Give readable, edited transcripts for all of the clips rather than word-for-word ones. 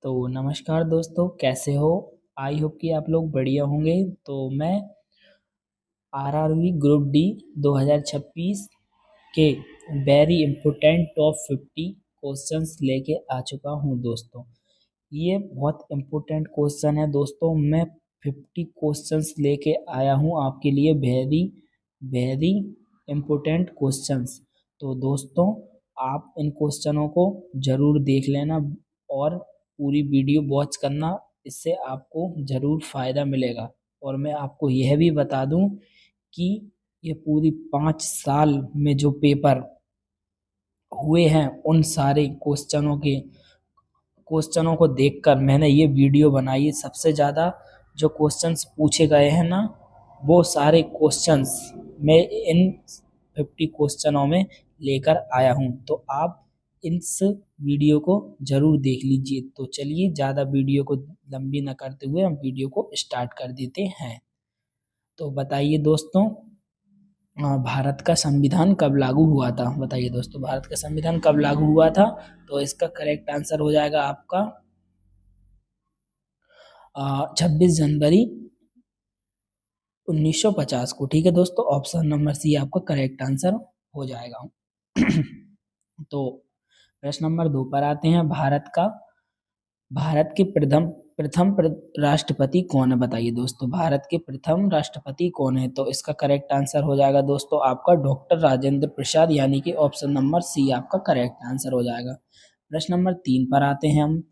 तो नमस्कार दोस्तों, कैसे हो? आई होप कि आप लोग बढ़िया होंगे। तो मैं आरआरबी ग्रुप डी 2026 के वेरी इम्पोर्टेंट टॉप 50 क्वेश्चंस लेके आ चुका हूँ दोस्तों। ये बहुत इम्पोर्टेंट क्वेश्चन है दोस्तों। मैं 50 क्वेश्चंस लेके आया हूँ आपके लिए, वेरी वेरी इम्पोर्टेंट क्वेश्चंस। तो दोस्तों, आप इन क्वेश्चनों को ज़रूर देख लेना और पूरी वीडियो वॉच करना, इससे आपको ज़रूर फ़ायदा मिलेगा। और मैं आपको यह भी बता दूं कि ये पूरी 5 साल में जो पेपर हुए हैं उन सारे क्वेश्चनों को देखकर मैंने ये वीडियो बनाई है। सबसे ज़्यादा जो क्वेश्चंस पूछे गए हैं ना, वो सारे क्वेश्चंस मैं इन 50 क्वेश्चनों में लेकर आया हूँ। तो आप इस वीडियो को ज़रूर देख लीजिए। तो चलिए, ज़्यादा वीडियो को लंबी न करते हुए हम वीडियो को स्टार्ट कर देते हैं। तो बताइए दोस्तों, भारत का संविधान कब लागू हुआ था? बताइए दोस्तों, भारत का संविधान कब लागू हुआ था? तो इसका करेक्ट आंसर हो जाएगा आपका 26 जनवरी 1950 को। ठीक है दोस्तों, ऑप्शन नंबर सी आपका करेक्ट आंसर हो जाएगा। तो प्रश्न नंबर 2 पर आते हैं। भारत के प्रथम प्रथम राष्ट्रपति कौन है? बताइए दोस्तों, भारत के प्रथम राष्ट्रपति कौन है? तो इसका करेक्ट आंसर हो जाएगा दोस्तों आपका डॉक्टर राजेंद्र प्रसाद, यानी कि ऑप्शन नंबर सी आपका करेक्ट आंसर हो जाएगा। प्रश्न नंबर 3 पर आते हैं हम।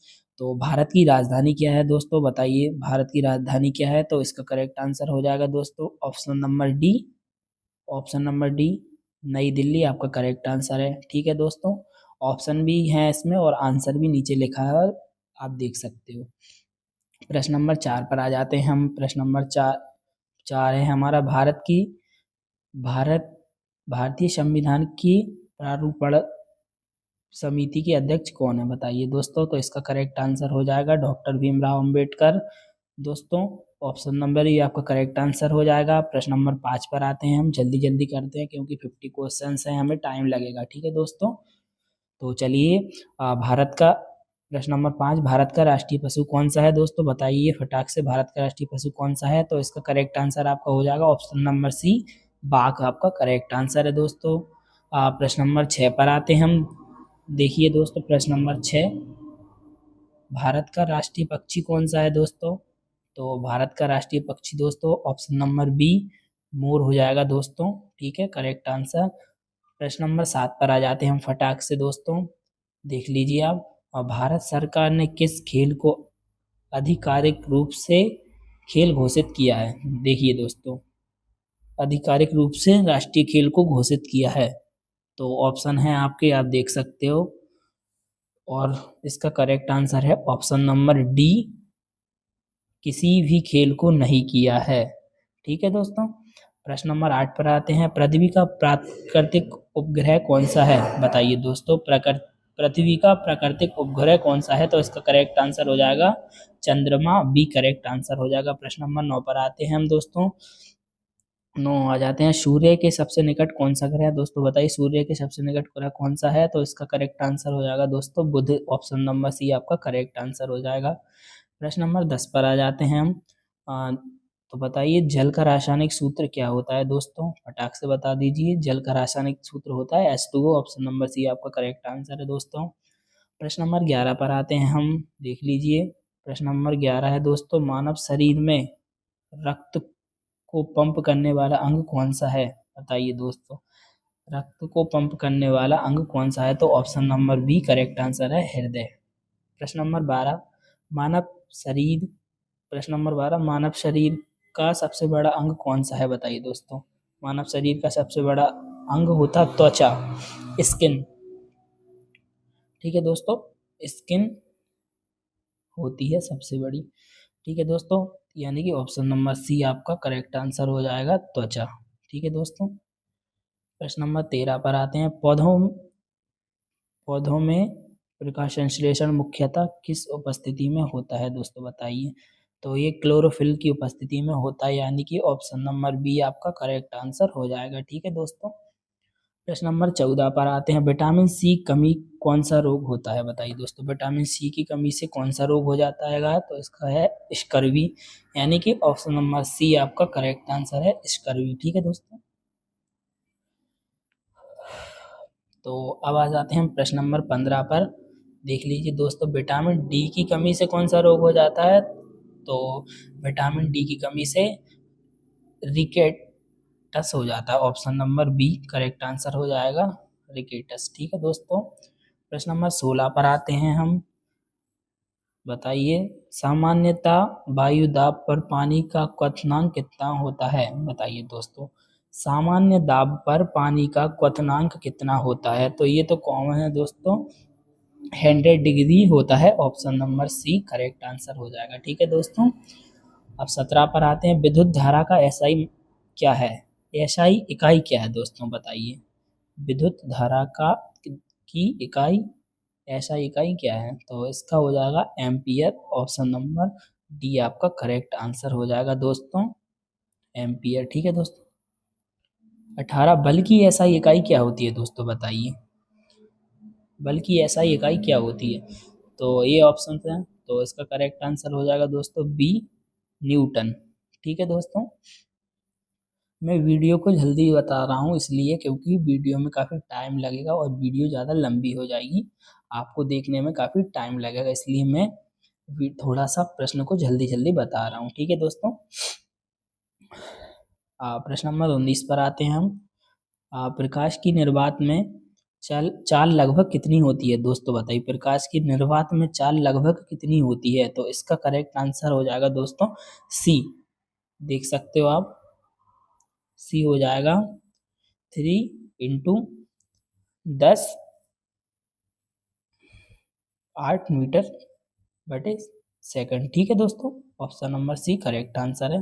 तो भारत की राजधानी क्या है दोस्तों? बताइए, भारत की राजधानी क्या है? तो इसका करेक्ट आंसर हो जाएगा दोस्तों option number D. Option number D, नई दिल्ली आपका करेक्ट आंसर है। ठीक है दोस्तों, ऑप्शन भी है इसमें और आंसर भी नीचे लिखा है, और आप देख सकते हो। प्रश्न नंबर 4 पर आ जाते हैं हम। प्रश्न नंबर चार चार है हमारा, भारत भारतीय संविधान की प्रारूपण समिति के अध्यक्ष कौन है? बताइए दोस्तों। तो इसका करेक्ट आंसर हो जाएगा डॉक्टर भीमराव अंबेडकर दोस्तों। ऑप्शन नंबर ये आपका करेक्ट आंसर हो जाएगा। प्रश्न नंबर 5 पर आते हैं हम। जल्दी जल्दी करते हैं क्योंकि 50 क्वेश्चन हैं, हमें टाइम लगेगा। ठीक है दोस्तों, तो चलिए, भारत का प्रश्न नंबर 5, भारत का राष्ट्रीय पशु कौन सा है दोस्तों? बताइए फटाक से, भारत का राष्ट्रीय पशु कौन सा है? तो इसका करेक्ट आंसर आपका हो जाएगा ऑप्शन नंबर सी, बाघ आपका करेक्ट आंसर है दोस्तों। प्रश्न नंबर 6 पर आते हैं हम। देखिए दोस्तों, प्रश्न नंबर 6, भारत का राष्ट्रीय पक्षी कौन सा है दोस्तों? तो भारत का राष्ट्रीय पक्षी दोस्तों ऑप्शन नंबर बी, मोर हो जाएगा दोस्तों। ठीक है, करेक्ट आंसर। प्रश्न नंबर 7 पर आ जाते हैं हम फटाक से दोस्तों। देख लीजिए आप, भारत सरकार ने किस खेल को आधिकारिक रूप से खेल घोषित किया है? देखिए दोस्तों, आधिकारिक रूप से राष्ट्रीय खेल को घोषित किया है। तो ऑप्शन है आपके, आप देख सकते हो, और इसका करेक्ट आंसर है ऑप्शन नंबर डी, किसी भी खेल को नहीं किया है। ठीक है दोस्तों, प्रश्न नंबर 8 पर आते हैं। पृथ्वी का प्राकृतिक उपग्रह कौन सा है? बताइए दोस्तों, पृथ्वी का प्राकृतिक उपग्रह कौन सा है? तो इसका करेक्ट आंसर हो जाएगा चंद्रमा, बी करेक्ट आंसर हो जाएगा। प्रश्न नंबर 9 पर आते हैं हम दोस्तों। 9 आ जाते हैं। सूर्य के सबसे निकट कौन सा ग्रह है दोस्तों? बताइए, सूर्य के सबसे निकट ग्रह कौन सा है? तो इसका करेक्ट आंसर हो जाएगा दोस्तों बुध, ऑप्शन नंबर सी आपका करेक्ट आंसर हो जाएगा। प्रश्न नंबर 10 पर आ जाते हैं हम। तो बताइए, जल का रासायनिक सूत्र क्या होता है दोस्तों? फटाक से बता दीजिए। जल का रासायनिक सूत्र होता है H2O, ऑप्शन नंबर सी आपका करेक्ट आंसर है दोस्तों। प्रश्न नंबर 11 पर आते हैं हम। देख लीजिए, प्रश्न नंबर 11 है दोस्तों, मानव शरीर में रक्त को पंप करने वाला अंग कौन सा है? बताइए दोस्तों, रक्त को पंप करने वाला अंग कौन सा है? तो option number B correct answer है हृदय। प्रश्न नंबर 12, मानव शरीर प्रश्न नंबर 12, मानव शरीर का सबसे बड़ा अंग कौन सा है? बताइए दोस्तों, मानव शरीर का सबसे बड़ा अंग होता त्वचा, स्किन। ठीक है दोस्तों, स्किन होती है सबसे बड़ी। ठीक है दोस्तों, यानी कि ऑप्शन नंबर सी आपका करेक्ट आंसर हो जाएगा त्वचा। ठीक है दोस्तों, प्रश्न नंबर 13 पर आते हैं। पौधों में प्रकाश संश्लेषण मुख्यतः किस उपस्थिति में होता है दोस्तों? बताइए। तो ये क्लोरोफिल की उपस्थिति में होता है, यानी कि ऑप्शन नंबर बी आपका करेक्ट आंसर हो जाएगा। ठीक है दोस्तों, प्रश्न नंबर 14 पर आते हैं। विटामिन सी कमी कौन सा रोग होता है बताइए दोस्तों। विटामिन सी की कमी से कौन सा रोग हो जाता है? तो इसका है स्कर्वी, यानी कि ऑप्शन नंबर सी आपका करेक्ट आंसर है, स्कर्वी। ठीक है दोस्तों। तो अब आ जाते हैं प्रश्न नंबर 15 पर। देख लीजिए दोस्तों, विटामिन डी की कमी से कौन सा रोग हो जाता है? तो विटामिन डी की कमी से रिकेटस हो जाता है। Option number B correct answer हो जाएगा, रिकेटस। ठीक है दोस्तों। प्रश्न नंबर 16 पर आते हैं हम। बताइए, सामान्यता वायु दाब पर पानी का क्वथनांक कितना होता है? बताइए दोस्तों, सामान्य दाब पर पानी का क्वथनांक कितना होता है? तो ये तो कॉमन है दोस्तों, 100 डिग्री होता है। Option number C correct answer हो जाएगा। ठीक है दोस्तों। अब 17 पर आते हैं। विद्युत धारा का एसआई क्या है? एसआई इकाई क्या है दोस्तों? बताइए, विद्युत धारा का की इकाई, ऐसा इकाई क्या है? तो इसका हो जाएगा एम्पियर। ऑप्शन नंबर डी आपका करेक्ट आंसर हो जाएगा दोस्तों, एम्पियर। ठीक है दोस्तों। 18 बल की एसआई इकाई क्या होती है दोस्तों? बताइए, बल की एसआई इकाई क्या होती है? तो ये ऑप्शन हैं, तो इसका करेक्ट आंसर हो जाएगा दोस्तों बी, न्यूटन। ठीक है दोस्तों। मैं वीडियो को जल्दी बता रहा हूँ इसलिए क्योंकि वीडियो में काफ़ी टाइम लगेगा और वीडियो ज़्यादा लंबी हो जाएगी, आपको देखने में काफ़ी टाइम लगेगा, इसलिए मैं थोड़ा सा प्रश्न को जल्दी जल्दी बता रहा हूँ। ठीक है दोस्तों। प्रश्न नंबर 19 पर आते हैं हम। प्रकाश की निर्वात में चाल लगभग कितनी होती है दोस्तों? बताइए, प्रकाश की निर्वात में चाल लगभग कितनी होती है? तो इसका करेक्ट आंसर हो जाएगा दोस्तों सी। देख सकते हो आप, सी हो जाएगा 3 × 10⁸ ठीक है दोस्तों। Option number C correct answer है।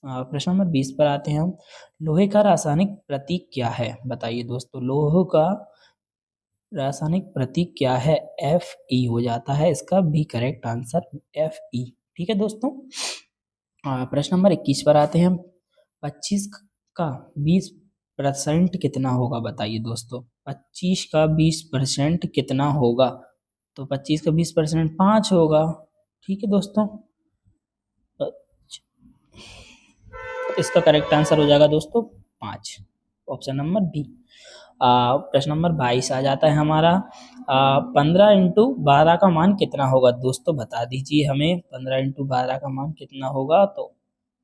प्रश्न नंबर 20 पर आते हैं हम। लोहे का रासायनिक प्रतीक क्या है? बताइए दोस्तों, लोहे का रासायनिक प्रतीक क्या है? Fe हो जाता है इसका भी करेक्ट आंसर, Fe। ठीक है दोस्तों। प्रश्न नंबर 21 पर आते हैं हम। 25 का 20% कितना होगा? बताइए दोस्तों, 25 का 20% कितना होगा? तो 25 का 20% 5 होगा। ठीक है दोस्तों। इसका करेक्ट आंसर हो जाएगा दोस्तों 5, ऑप्शन नंबर बी। प्रश्न नंबर 22 आ जाता है हमारा। 15 × 12 का मान कितना होगा दोस्तों? बता दीजिए हमें, 15 × 12 का मान कितना होगा? तो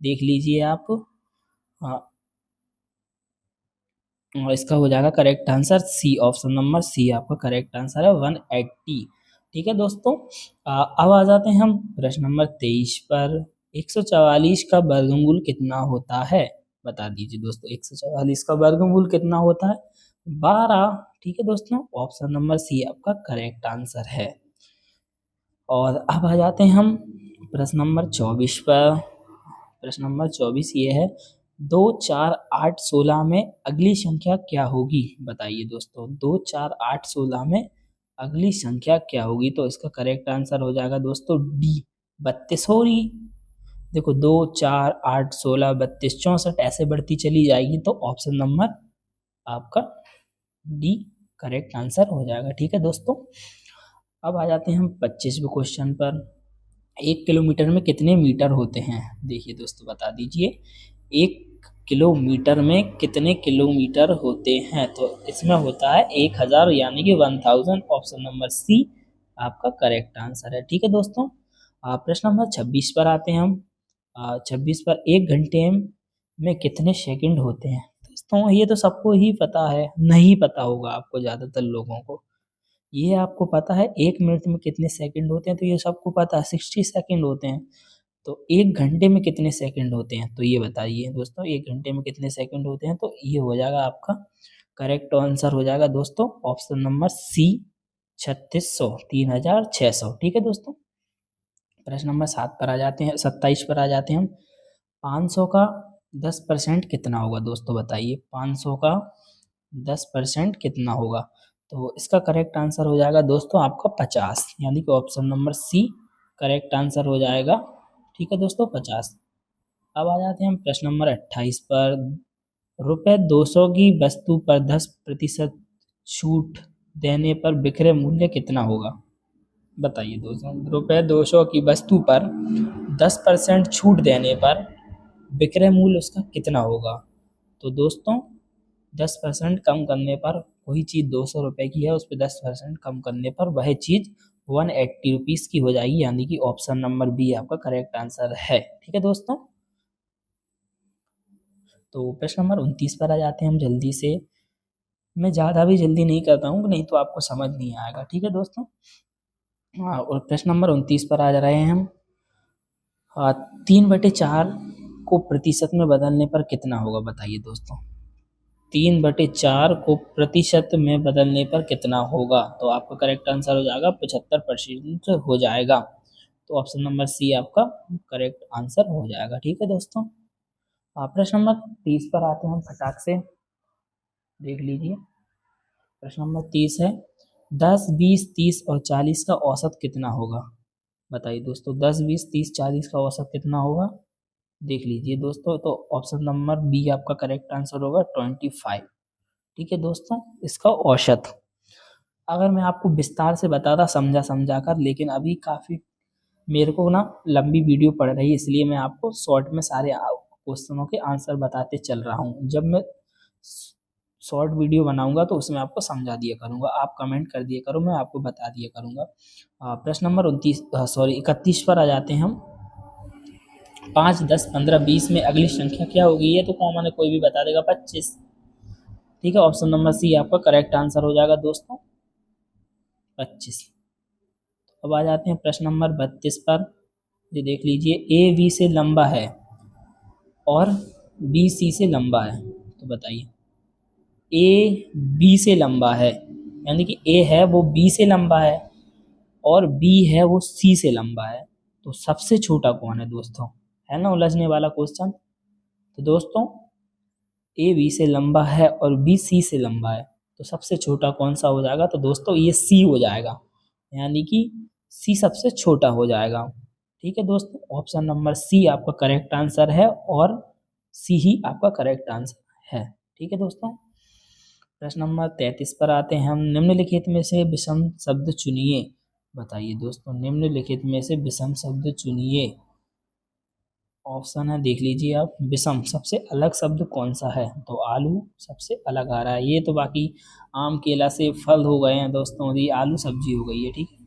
देख लीजिए आप। इसका हो जाएगा correct answer C, option number C आपका करेक्ट आंसर है, 180। ठीक है दोस्तों। अब आ जाते हैं हम प्रश्न नंबर 23 पर। 144 का वर्गमूल कितना होता है? बता दीजिए दोस्तों, 144 का वर्गमूल कितना होता है? 12। ठीक है दोस्तों। ऑप्शन नंबर सी आपका करेक्ट आंसर है। और अब आ जाते हैं हम प्रश्न नंबर 24 पर। प्रश्न नंबर 24 ये है, 2 4 8 16 में अगली संख्या क्या होगी? बताइए दोस्तों, 2 4 8 16 में अगली संख्या क्या होगी? तो इसका करेक्ट आंसर हो जाएगा दोस्तों डी, 32 होगी। देखो, 2 4 8 16 32 64 ऐसे बढ़ती चली जाएगी, तो ऑप्शन नंबर आपका डी करेक्ट आंसर हो जाएगा। ठीक है दोस्तों। अब आ जाते हैं हम 25वें क्वेश्चन पर। 1 किलोमीटर में कितने मीटर होते हैं? देखिए दोस्तों, बता दीजिए, 1 किलोमीटर में कितने किलोमीटर होते हैं? तो इसमें होता है 1000, यानी कि 1000। ऑप्शन नंबर सी आपका करेक्ट आंसर है। ठीक है दोस्तों। प्रश्न नंबर 26 पर आते हैं हम। 26 पर 1 घंटे में कितने सेकंड होते हैं? दोस्तों, ये तो सबको ही पता है, नहीं पता होगा आपको, ज़्यादातर लोगों को ये आपको पता है 1 मिनट में कितने सेकंड होते हैं, तो ये सबको पता है 60 सेकंड होते हैं। तो 1 घंटे में कितने सेकंड होते हैं? तो ये बताइए दोस्तों, 1 घंटे में कितने सेकंड होते हैं? तो ये हो जाएगा आपका करेक्ट आंसर हो जाएगा दोस्तों, ऑप्शन नंबर सी, 3600, 3600। ठीक है दोस्तों। प्रश्न नंबर 7 पर आ जाते हैं, 27 पर आ जाते हैं हम। 500 का 10% कितना होगा दोस्तों? बताइए, 500 का 10% कितना होगा? तो इसका करेक्ट आंसर हो जाएगा दोस्तों आपका 50, यानी कि option number C correct answer हो जाएगा। ठीक है दोस्तों, 50। अब आ जाते हैं हम प्रश्न नंबर 28 पर। रुपए 200 की वस्तु पर 10% छूट देने पर विक्रय मूल्य कितना होगा? बताइए दोस्तों, रुपए 200 की वस्तु पर 10% छूट देने पर विक्रय मूल्य उसका कितना होगा? तो दोस्तों 10% कम करने पर वही चीज़ 200 रुपये की है, उस पर 10% कम करने पर वह चीज़ 180 रुपीज़ की हो जाएगी, यानी कि ऑप्शन नंबर बी आपका करेक्ट आंसर है। ठीक है दोस्तों, तो प्रश्न नंबर 29 पर आ जाते हैं हम जल्दी से। मैं ज़्यादा भी जल्दी नहीं करता हूँ, नहीं तो आपको समझ नहीं आएगा। ठीक है दोस्तों, हाँ, और प्रश्न नंबर 29 पर आ जा रहे हैं हम। 3/4 को प्रतिशत में बदलने पर कितना होगा? बताइए दोस्तों, 3/4 को प्रतिशत में बदलने पर कितना होगा? तो आपका करेक्ट आंसर हो जाएगा 75% हो जाएगा। तो ऑप्शन नंबर सी आपका करेक्ट आंसर हो जाएगा। ठीक है दोस्तों, प्रश्न नंबर 30 पर आते हैं हम फटाक से, देख लीजिए। प्रश्न नंबर 30 है, 10, 20, 30 और 40 का औसत कितना होगा? बताइए दोस्तों, 10, 20, 30, 40 का औसत कितना होगा? देख लीजिए दोस्तों, तो ऑप्शन नंबर बी आपका करेक्ट आंसर होगा 25। ठीक है दोस्तों, इसका औसत अगर मैं आपको विस्तार से बताता समझा समझा कर, लेकिन अभी काफ़ी मेरे को ना लंबी वीडियो पड़ रही है, इसलिए मैं आपको शॉर्ट में सारे क्वेश्चनों के आंसर बताते चल रहा हूँ। जब मैं शॉर्ट वीडियो बनाऊंगा तो उसमें आपको समझा दिया करूंगा, आप कमेंट कर दिया करो, मैं आपको बता दिया करूंगा। प्रश्न नंबर 31 पर आ जाते हैं हम। 5, 10, 15, 20 में अगली संख्या क्या होगी? ये तो कॉमन है, कोई भी बता देगा, 25। ठीक है, ऑप्शन नंबर सी आपका करेक्ट आंसर हो जाएगा दोस्तों, 25। अब आ जाते हैं प्रश्न नंबर 32 पर। ये देख लीजिए, ए बी से लंबा है और बी सी से लंबा है, तो बताइए। ए बी से लंबा है, यानी कि ए है वो बी से लंबा है और बी है वो सी से लंबा है, तो सबसे छोटा कौन है दोस्तों? है ना उलझने वाला क्वेश्चन। तो दोस्तों ए बी से लंबा है और बी सी से लंबा है, तो सबसे छोटा कौन सा हो जाएगा? तो दोस्तों ये सी हो जाएगा, यानी कि सी सबसे छोटा हो जाएगा। ठीक है दोस्तों, ऑप्शन नंबर सी आपका करेक्ट आंसर है और सी ही आपका करेक्ट आंसर है। ठीक है दोस्तों, प्रश्न नंबर 33 पर आते हैं हम। निम्नलिखित में से विषम शब्द चुनिए। बताइए दोस्तों, निम्नलिखित में से विषम शब्द चुनिए। ऑप्शन है, देख लीजिए आप। विषम सबसे अलग शब्द कौन सा है? तो आलू सबसे अलग आ रहा है। ये तो बाकी आम केला से फल हो गए हैं दोस्तों, ये आलू सब्जी हो गई है। ठीक है,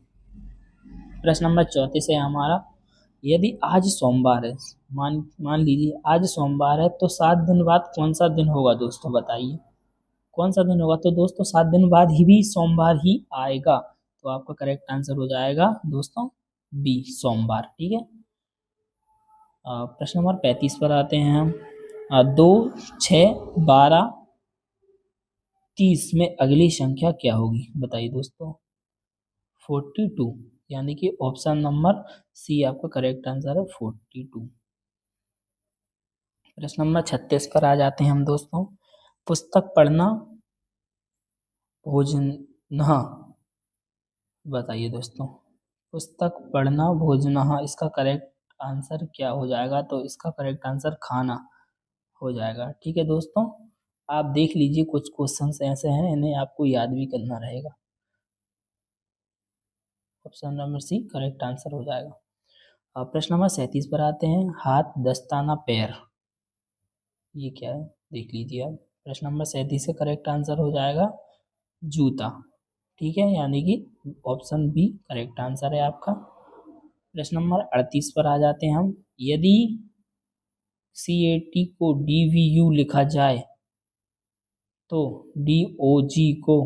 प्रश्न नंबर 34 है हमारा। यदि आज सोमवार है, मान मान लीजिए आज सोमवार है, तो 7 दिन बाद कौन सा दिन होगा दोस्तों? बताइए कौन सा दिन होगा? तो दोस्तों 7 दिन बाद ही भी सोमवार ही आएगा, तो आपका करेक्ट आंसर हो जाएगा दोस्तों बी, सोमवार। ठीक है, प्रश्न नंबर 35 पर आते हैं हम। 2, 6, 12, 30 में अगली संख्या क्या होगी? बताइए दोस्तों, 42, यानी कि ऑप्शन नंबर सी आपका करेक्ट आंसर है 42। प्रश्न नंबर 36 पर आ जाते हैं हम दोस्तों। पुस्तक पढ़ना भोजन, हाँ, बताइए दोस्तों, पुस्तक पढ़ना भोजनहा, इसका करेक्ट आंसर क्या हो जाएगा? तो इसका करेक्ट आंसर खाना हो जाएगा। ठीक है दोस्तों, आप देख लीजिए, कुछ क्वेश्चंस ऐसे हैं इन्हें आपको याद भी करना रहेगा। Option number C correct answer हो जाएगा। अब प्रश्न नंबर 37 पर आते हैं। हाथ, दस्ताना, पैर, ये क्या है? देख लीजिए आप। प्रश्न नंबर 37 का करेक्ट आंसर हो जाएगा जूता। ठीक है, यानी कि ऑप्शन बी करेक्ट आंसर है आपका। प्रश्न नंबर 38 पर आ जाते हैं हम। यदि CAT को DVU लिखा जाए तो DOG को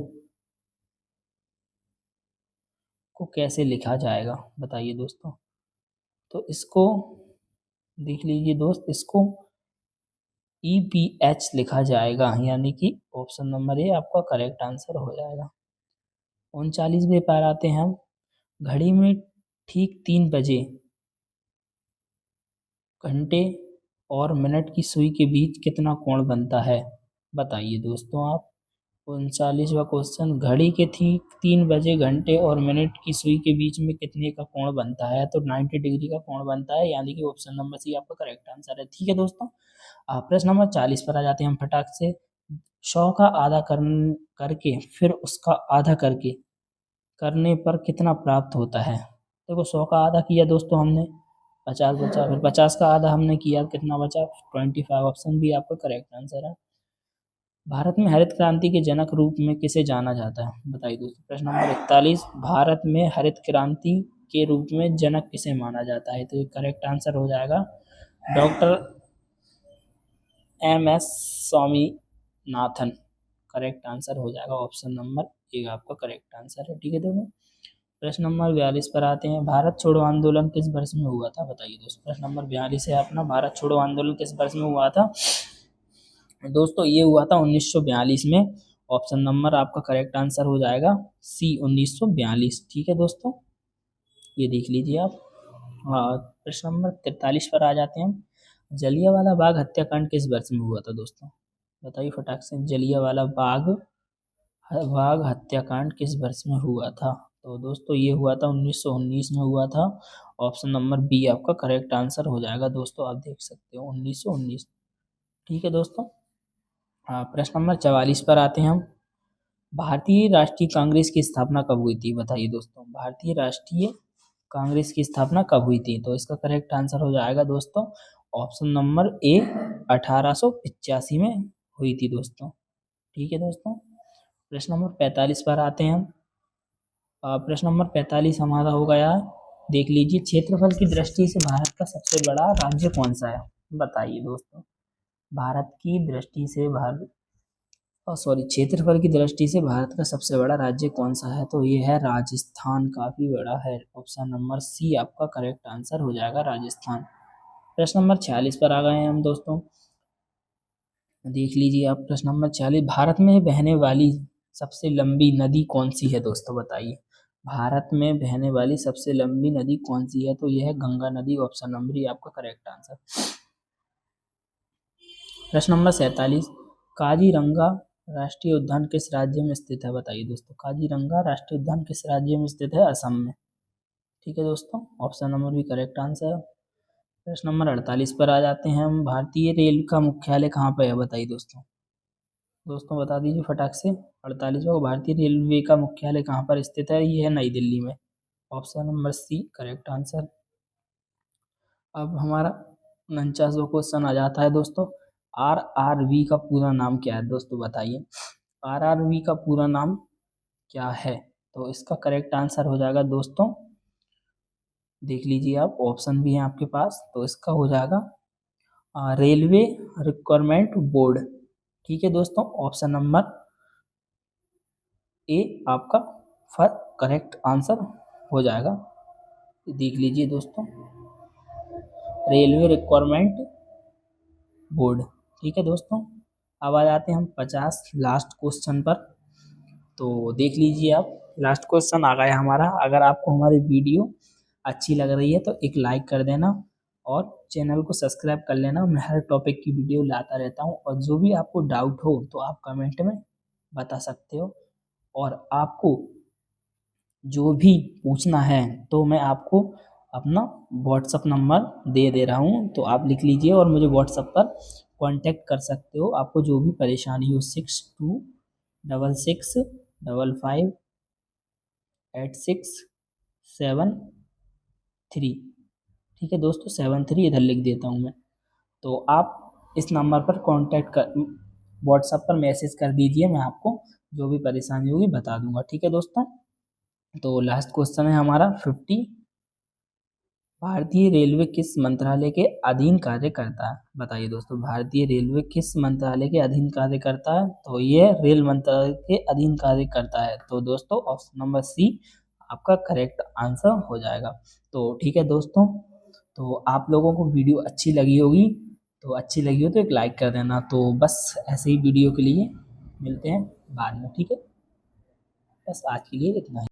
कैसे लिखा जाएगा? बताइए दोस्तों, तो इसको देख लीजिए दोस्त, इसको EPH लिखा जाएगा, यानी कि ऑप्शन नंबर ए आपका करेक्ट आंसर हो जाएगा। 39वें पर आते हैं हम। घड़ी में ठीक 3 बजे घंटे और मिनट की सुई के बीच कितना कोण बनता है? बताइए दोस्तों आप। 39वां क्वेश्चन, घड़ी के थी 3 बजे घंटे और मिनट की सुई के बीच में कितने का कोण बनता है? तो 90 डिग्री का कोण बनता है, यानी कि ऑप्शन नंबर सी आपका करेक्ट आंसर है। ठीक है दोस्तों, प्रश्न नंबर 40 पर आ जाते हैं हम फटाक से। 100 का आधा करके फिर उसका आधा करके करने पर कितना प्राप्त होता है? देखो 100 का आधा किया दोस्तों हमने, 50 बचा, फिर 50 का आधा हमने किया, कितना बचा? 25। ऑप्शन भी आपका करेक्ट आंसर है। भारत में हरित क्रांति के जनक रूप में किसे जाना जाता है? बताइए दोस्तों। प्रश्न नंबर 41, भारत में हरित क्रांति के रूप में जनक किसे माना जाता है? तो ये करेक्ट आंसर हो जाएगा doctor MS Swaminathan. Correct answer हो जाएगा ऑप्शन नंबर ए आपका करेक्ट आंसर है। ठीक है दोस्तों, प्रश्न नंबर 42 पर आते हैं। भारत छोड़ो आंदोलन किस वर्ष में हुआ था? बताइए दोस्तों। प्रश्न नंबर 42 है अपना, भारत छोड़ो आंदोलन किस वर्ष में हुआ था? दोस्तों ये हुआ था 1942 में। ऑप्शन नंबर आपका करेक्ट आंसर हो जाएगा सी 1942। ठीक है दोस्तों, ये देख लीजिए आप। प्रश्न नंबर 43 पर आ जाते हैं। जलियांवाला बाग हत्याकांड किस वर्ष में हुआ था दोस्तों? बताइए फटाक से। जलियांवाला बाग हत्याकांड किस वर्ष में हुआ था? तो दोस्तों ये हुआ था 1919 में हुआ था। ऑप्शन नंबर बी आपका करेक्ट आंसर हो जाएगा दोस्तों, आप देख सकते हो 1919। ठीक है दोस्तों, प्रश्न नंबर 44 पर आते हैं हम। भारतीय राष्ट्रीय कांग्रेस की स्थापना कब हुई थी? बताइए दोस्तों। भारतीय राष्ट्रीय कांग्रेस की स्थापना कब हुई थी? तो इसका करेक्ट आंसर हो जाएगा दोस्तों ऑप्शन नंबर ए 1885 में हुई थी दोस्तों। ठीक है दोस्तों, प्रश्न नंबर 45 पर आते हैं हम। प्रश्न नंबर 45 हमारा हो गया, देख लीजिए। क्षेत्रफल की दृष्टि से भारत का सबसे बड़ा राज्य कौन सा है? बताइए दोस्तों। भारत की दृष्टि से क्षेत्रफल की दृष्टि से भारत का सबसे बड़ा राज्य कौन सा है? तो ये है राजस्थान, काफी बड़ा है। ऑप्शन नंबर सी आपका करेक्ट आंसर हो जाएगा राजस्थान। प्रश्न नंबर 46 पर आ गए हैं हम दोस्तों, देख लीजिए आप। प्रश्न नंबर 46, भारत में बहने वाली सबसे लंबी नदी कौन सी है दोस्तों? बताइए। भारत में बहने वाली सबसे लंबी नदी कौन सी है? तो यह है गंगा नदी। ऑप्शन नंबर ए आपका करेक्ट आंसर। प्रश्न नंबर 47, काजीरंगा राष्ट्रीय उद्यान किस राज्य में स्थित है? बताइए दोस्तों। काजीरंगा राष्ट्रीय उद्यान किस राज्य में स्थित है? असम में। ठीक है दोस्तों, ऑप्शन नंबर भी करेक्ट आंसर। प्रश्न नंबर 48 पर आ जाते हैं हम। भारतीय रेल का मुख्यालय कहाँ पर है? बताइए दोस्तों। दोस्तों बता दीजिए फटाक से। 48वां, भारतीय रेलवे का मुख्यालय कहाँ पर स्थित है? ये है नई दिल्ली में। Option number C correct answer. अब हमारा 49वां क्वेश्चन आ जाता है दोस्तों। RRV का पूरा नाम क्या है दोस्तों? बताइए। RRV का पूरा नाम क्या है? तो इसका करेक्ट आंसर हो जाएगा दोस्तों, देख लीजिए आप, ऑप्शन भी है आपके पास। तो इसका हो जाएगा रेलवे रिक्वायरमेंट बोर्ड। ठीक है दोस्तों, ऑप्शन नंबर ए आपका करेक्ट आंसर हो जाएगा। देख लीजिए दोस्तों, रेलवे रिक्वायरमेंट बोर्ड। ठीक है दोस्तों, अब आ जाते हैं हम 50 लास्ट क्वेश्चन पर। तो देख लीजिए आप, लास्ट क्वेश्चन आ गया हमारा। अगर आपको हमारी वीडियो अच्छी लग रही है तो एक लाइक कर देना और चैनल को सब्सक्राइब कर लेना। मैं हर टॉपिक की वीडियो लाता रहता हूँ, और जो भी आपको डाउट हो तो आप कमेंट में बता सकते हो। और आपको जो भी पूछना है तो मैं आपको अपना व्हाट्सअप नंबर दे रहा हूँ, तो आप लिख लीजिए और मुझे व्हाट्सअप पर कांटेक्ट कर सकते हो। आपको जो भी परेशानी हो 6266558673। ठीक है दोस्तों, 73 इधर लिख देता हूँ मैं। तो आप इस नंबर पर कांटेक्ट कर, व्हाट्सएप पर मैसेज कर दीजिए, मैं आपको जो भी परेशानी होगी बता दूंगा। ठीक है दोस्तों, तो लास्ट क्वेश्चन है हमारा 50, भारतीय रेलवे किस मंत्रालय के अधीन कार्य करता है? बताइए दोस्तों। भारतीय रेलवे किस मंत्रालय के अधीन कार्य करता है? तो ये रेल मंत्रालय के अधीन कार्य करता है। तो दोस्तों ऑप्शन नंबर सी आपका करेक्ट आंसर हो जाएगा। तो ठीक है दोस्तों, तो आप लोगों को वीडियो अच्छी लगी होगी, तो अच्छी लगी हो तो एक लाइक कर देना। तो बस ऐसे ही वीडियो के लिए मिलते हैं बाद में। ठीक है, बस आज के लिए इतना ही।